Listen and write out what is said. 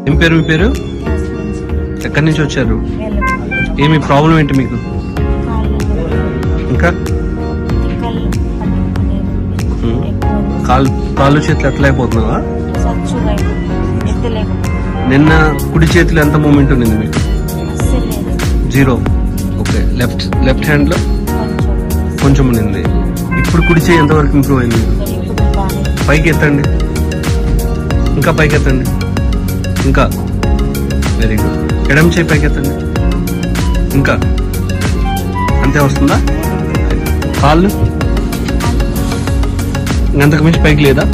ఏం పేరు మీ పేరు? ఎక్కడి నుంచి వచ్చారు? ఏమి ప్రాబ్లం ఏంటి మీకు? ఇంకా కాళ్ళు చేతులు ఎట్లా అయిపోతున్నావా? నిన్న కుడి చేతిలో ఎంత మూమెంట్ ఉంది మీకు? 0. ఓకే. లెఫ్ట్ హ్యాండ్ లో కొంచెం ఉంది. ఇప్పుడు కుడి చేయి ఎంతవరకు ఇంప్రూవ్ అయింది? పైకి ఎత్తండి, ఇంకా పైకి ఎత్తండి, ఇంకా. Very good. ఎడమ చేయి పైకి ఎత్తండి, ఇంకా. అంతే వస్తుందా? కాళ్ళు ఇంతకు మించి పైకి లేదా?